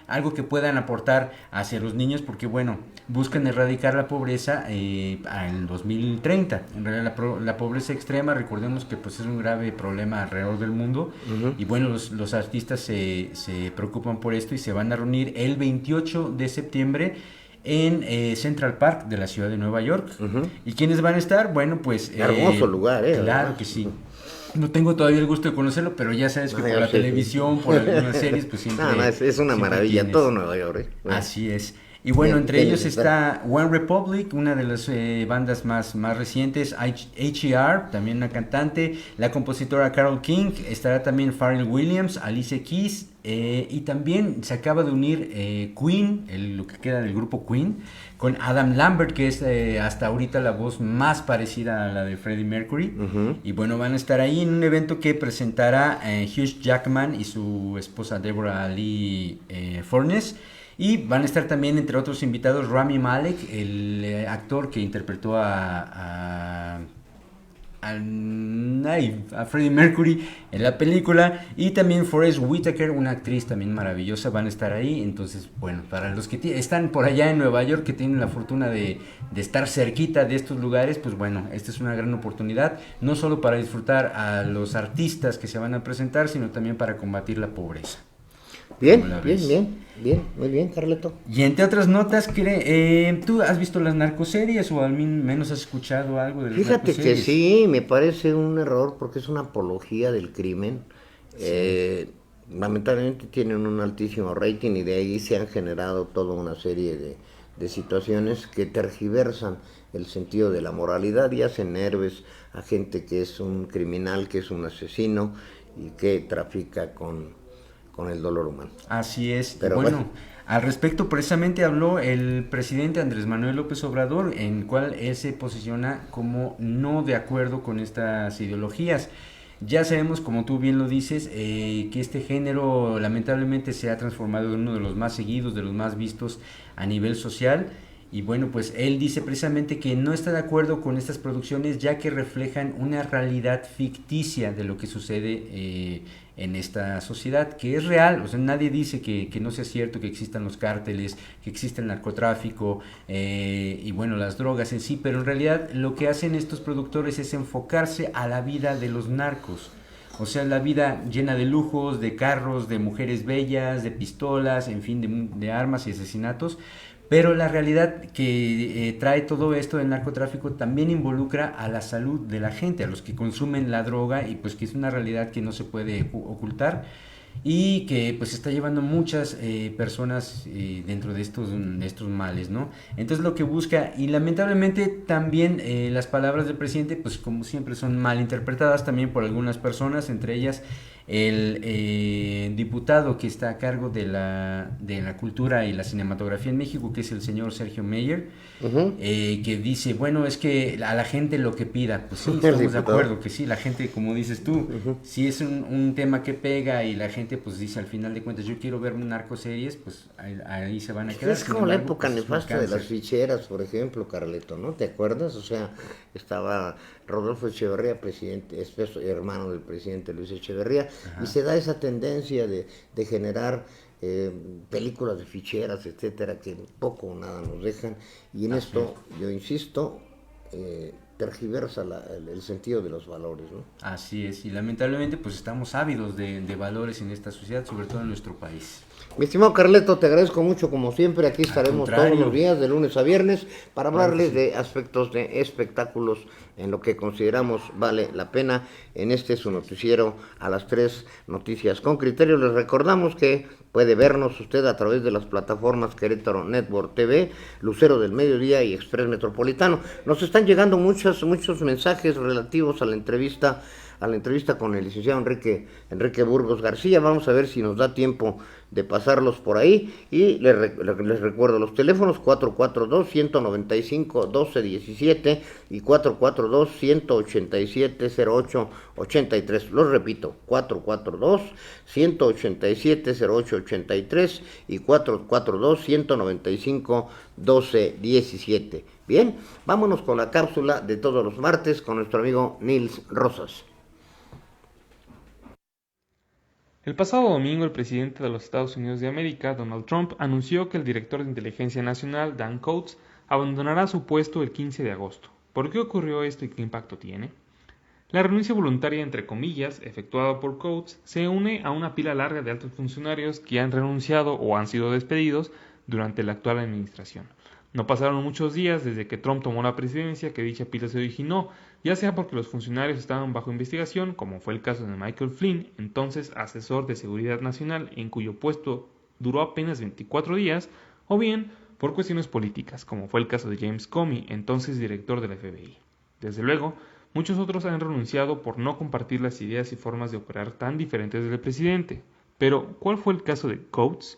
algo que puedan aportar hacia los niños, porque bueno, buscan erradicar la pobreza al 2030. En realidad la pobreza extrema, recordemos que pues es un grave problema alrededor del mundo, y bueno, los artistas se preocupan por esto y se van a reunir el 28 de septiembre en Central Park de la ciudad de Nueva York. ¿Y quiénes van a estar? Bueno, pues hermoso lugar, claro ¿verdad? que sí. No tengo todavía el gusto de conocerlo, pero ya sabes que por la televisión, por algunas series, pues siempre... es una maravilla, todo Nueva York. Así es. Y bueno, entre ellos está One Republic, una de las bandas más recientes, H.E.R., también una cantante, la compositora Carole King, estará también Pharrell Williams, Alicia Keys, y también se acaba de unir Queen, lo que queda del grupo Queen, con Adam Lambert, que es hasta ahorita la voz más parecida a la de Freddie Mercury. Y bueno, van a estar ahí en un evento que presentará Hugh Jackman y su esposa Deborah Lee Furness. Y van a estar también, entre otros invitados, Rami Malek, el actor que interpretó a Freddie Mercury en la película, y también Forest Whitaker, una actriz también maravillosa, van a estar ahí. Entonces, bueno, para los que están por allá en Nueva York, que tienen la fortuna de estar cerquita de estos lugares, pues bueno, esta es una gran oportunidad, no solo para disfrutar a los artistas que se van a presentar, sino también para combatir la pobreza. Bien, muy bien, Carleto. Y entre otras notas, ¿tú has visto las narcoseries o al menos has escuchado algo de las narcoseries? Fíjate que sí, me parece un error porque es una apología del crimen. Sí. Lamentablemente tienen un altísimo rating y de ahí se han generado toda una serie de situaciones que tergiversan el sentido de la moralidad y hacen héroes a gente que es un criminal, que es un asesino y que trafica con el dolor humano. Así es. Pero bueno, al respecto precisamente habló el presidente Andrés Manuel López Obrador, en cual él se posiciona como no de acuerdo con estas ideologías. Ya sabemos, como tú bien lo dices, que este género lamentablemente se ha transformado en uno de los más seguidos, de los más vistos a nivel social. Y bueno, pues él dice precisamente que no está de acuerdo con estas producciones ya que reflejan una realidad ficticia de lo que sucede en esta sociedad, que es real. O sea, nadie dice que no sea cierto que existan los cárteles, que existe el narcotráfico y bueno, las drogas en sí, pero en realidad lo que hacen estos productores es enfocarse a la vida de los narcos. O sea, la vida llena de lujos, de carros, de mujeres bellas, de pistolas, en fin, de armas y asesinatos. Pero la realidad que trae todo esto del narcotráfico también involucra a la salud de la gente, a los que consumen la droga, y pues que es una realidad que no se puede ocultar y que pues está llevando muchas personas dentro de estos males, ¿no? Entonces lo que busca, y lamentablemente también las palabras del presidente, pues como siempre son mal interpretadas también por algunas personas, entre ellas el diputado que está a cargo de la cultura y la cinematografía en México, que es el señor Sergio Meyer, que dice, bueno, es que a la gente lo que pida, pues sí, estamos de acuerdo, que sí, la gente, como dices tú, si es un tema que pega y la gente pues dice al final de cuentas, yo quiero ver narcoseries, pues ahí se van a quedar. Es como la época nefasta de las ficheras, por ejemplo, Carleto, ¿no? ¿Te acuerdas? O sea, estaba Rodolfo Echeverría, presidente, hermano del presidente Luis Echeverría, y se da esa tendencia de generar películas de ficheras, etcétera, que poco o nada nos dejan, y en esto, yo insisto, tergiversa el sentido de los valores, ¿no? Así es, y lamentablemente pues estamos ávidos de valores en esta sociedad, sobre todo en nuestro país. Mi estimado Carleto, te agradezco mucho como siempre, aquí estaremos todos los días de lunes a viernes para hablarles de aspectos de espectáculos en lo que consideramos vale la pena en este su noticiero a las 3 noticias con criterio. Les recordamos que puede vernos usted a través de las plataformas Querétaro Network TV, Lucero del Mediodía y Express Metropolitano. Nos están llegando muchos mensajes relativos a la entrevista con el licenciado Enrique Burgos García. Vamos a ver si nos da tiempo de pasarlos por ahí, y les recuerdo los teléfonos 442-195-1217 y 442-187-0883. Los repito, 442-187-0883 y 442-195-1217. Bien, vámonos con la cápsula de todos los martes con nuestro amigo Nils Rosas. El pasado domingo, el presidente de los Estados Unidos de América, Donald Trump, anunció que el director de Inteligencia Nacional, Dan Coats, abandonará su puesto el 15 de agosto. ¿Por qué ocurrió esto y qué impacto tiene? La renuncia voluntaria, entre comillas, efectuada por Coats, se une a una pila larga de altos funcionarios que han renunciado o han sido despedidos durante la actual administración. No pasaron muchos días desde que Trump tomó la presidencia que dicha pila se originó, ya sea porque los funcionarios estaban bajo investigación, como fue el caso de Michael Flynn, entonces asesor de Seguridad Nacional, en cuyo puesto duró apenas 24 días, o bien por cuestiones políticas, como fue el caso de James Comey, entonces director del FBI. Desde luego, muchos otros han renunciado por no compartir las ideas y formas de operar tan diferentes del presidente. Pero, ¿cuál fue el caso de Coats?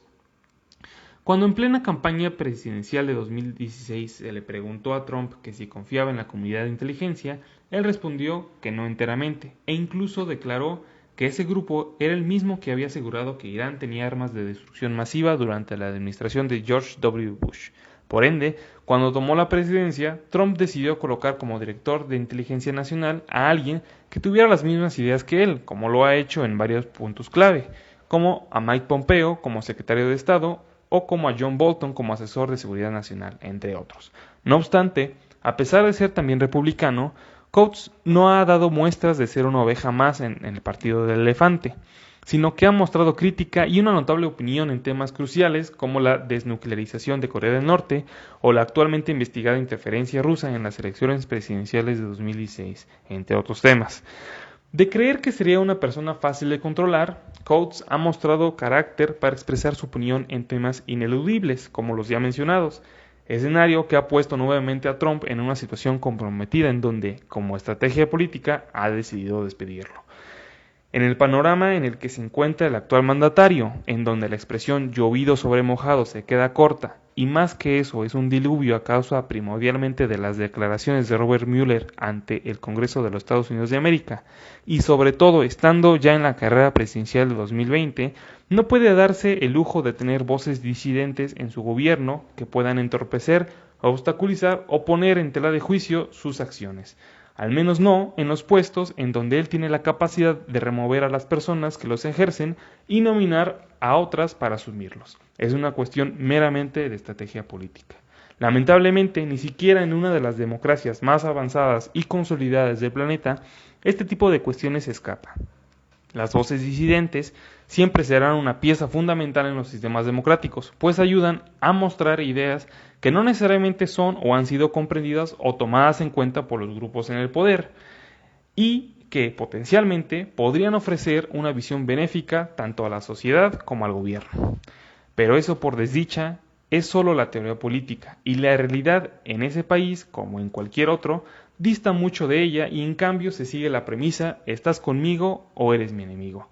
Cuando en plena campaña presidencial de 2016 se le preguntó a Trump que si confiaba en la comunidad de inteligencia, él respondió que no enteramente, e incluso declaró que ese grupo era el mismo que había asegurado que Irán tenía armas de destrucción masiva durante la administración de George W. Bush. Por ende, cuando tomó la presidencia, Trump decidió colocar como director de Inteligencia Nacional a alguien que tuviera las mismas ideas que él, como lo ha hecho en varios puntos clave, como a Mike Pompeo como secretario de Estado, o como a John Bolton como asesor de seguridad nacional, entre otros. No obstante, a pesar de ser también republicano, Coats no ha dado muestras de ser una oveja más en el partido del elefante, sino que ha mostrado crítica y una notable opinión en temas cruciales como la desnuclearización de Corea del Norte o la actualmente investigada interferencia rusa en las elecciones presidenciales de 2016, entre otros temas. De creer que sería una persona fácil de controlar, Coats ha mostrado carácter para expresar su opinión en temas ineludibles, como los ya mencionados, escenario que ha puesto nuevamente a Trump en una situación comprometida en donde, como estrategia política, ha decidido despedirlo. En el panorama en el que se encuentra el actual mandatario, en donde la expresión llovido sobre mojado se queda corta, y más que eso es un diluvio a causa primordialmente de las declaraciones de Robert Mueller ante el Congreso de los Estados Unidos de América, y sobre todo estando ya en la carrera presidencial de 2020, no puede darse el lujo de tener voces disidentes en su gobierno que puedan entorpecer, obstaculizar o poner en tela de juicio sus acciones. Al menos no en los puestos en donde él tiene la capacidad de remover a las personas que los ejercen y nominar a otras para asumirlos. Es una cuestión meramente de estrategia política. Lamentablemente, ni siquiera en una de las democracias más avanzadas y consolidadas del planeta, este tipo de cuestiones escapa. Las voces disidentes siempre serán una pieza fundamental en los sistemas democráticos, pues ayudan a mostrar ideas que no necesariamente son o han sido comprendidas o tomadas en cuenta por los grupos en el poder, y que potencialmente podrían ofrecer una visión benéfica tanto a la sociedad como al gobierno. Pero eso, por desdicha, es solo la teoría política, y la realidad en ese país, como en cualquier otro, dista mucho de ella, y en cambio se sigue la premisa: ¿estás conmigo o eres mi enemigo?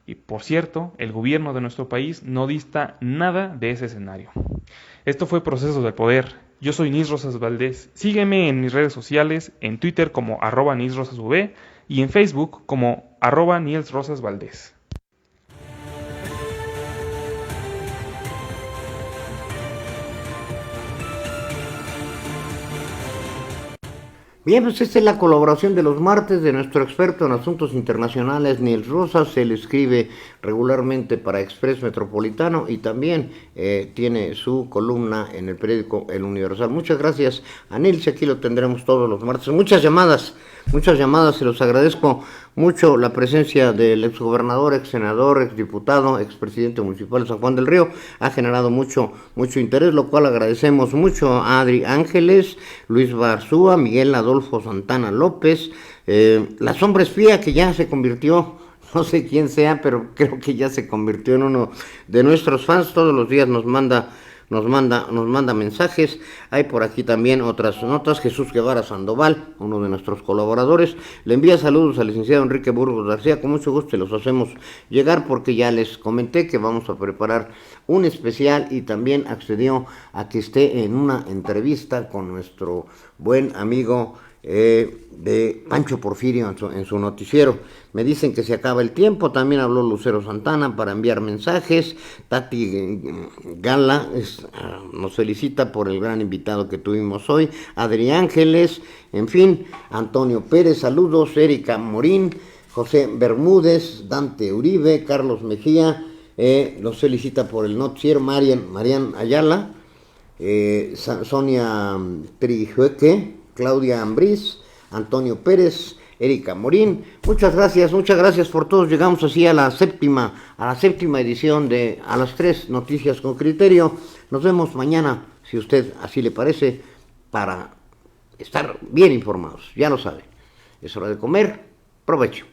Y por cierto, el gobierno de nuestro país no dista nada de ese escenario. Esto fue Procesos del Poder. Yo soy Nis Rosas Valdés. Sígueme en mis redes sociales, en Twitter como @NilsRosasV y en Facebook como @NilsRosasValdés. Bien, pues esta es la colaboración de los martes de nuestro experto en asuntos internacionales, Nils Rosas. Él escribe regularmente para Express Metropolitano y también tiene su columna en el periódico El Universal. Muchas gracias a Nils, aquí lo tendremos todos los martes. Muchas llamadas, se los agradezco mucho la presencia del exgobernador, exsenador, exdiputado, expresidente municipal de San Juan del Río. Ha generado mucho interés, lo cual agradecemos mucho a Adri Ángeles, Luis Barzúa, Miguel Adolfo Santana López, la sombra espía, que ya se convirtió, no sé quién sea, pero creo que ya se convirtió en uno de nuestros fans. Todos los días nos manda mensajes. Hay por aquí también otras notas. Jesús Guevara Sandoval, uno de nuestros colaboradores, le envía saludos al licenciado Enrique Burgos García. Con mucho gusto los hacemos llegar, porque ya les comenté que vamos a preparar un especial, y también accedió a que esté en una entrevista con nuestro buen amigo de Pancho Porfirio en su noticiero. Me dicen que se acaba el tiempo. También habló Lucero Santana para enviar mensajes. Tati Gala nos felicita por el gran invitado que tuvimos hoy. Adri Ángeles, en fin, Antonio Pérez, saludos. Erika Morín, José Bermúdez, Dante Uribe, Carlos Mejía, los felicita por el noticiero. Marian Ayala, Sonia Trijueque, Claudia Ambriz, Antonio Pérez, Erika Morín. Muchas gracias por todos. Llegamos así a la séptima edición de A las 3 Noticias con Criterio. Nos vemos mañana, si usted así le parece, para estar bien informados. Ya lo sabe, es hora de comer. Provecho.